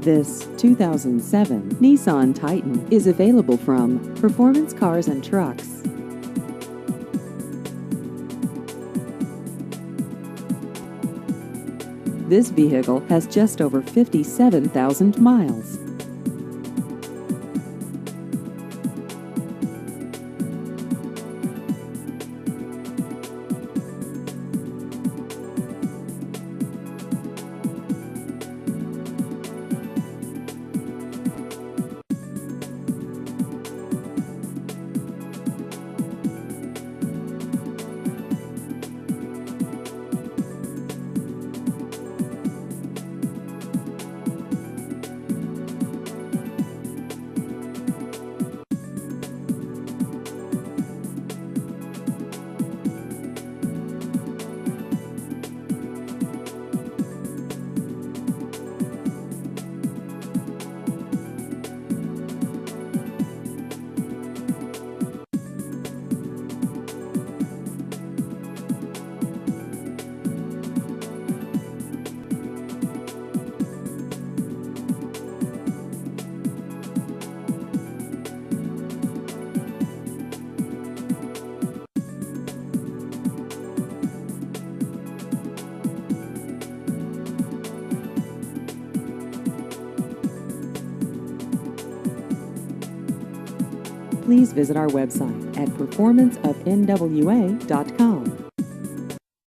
This 2007 Nissan Titan is available from Performance Cars and Trucks. This vehicle has just over 57,000 miles. Please visit our website at performanceofnwa.com.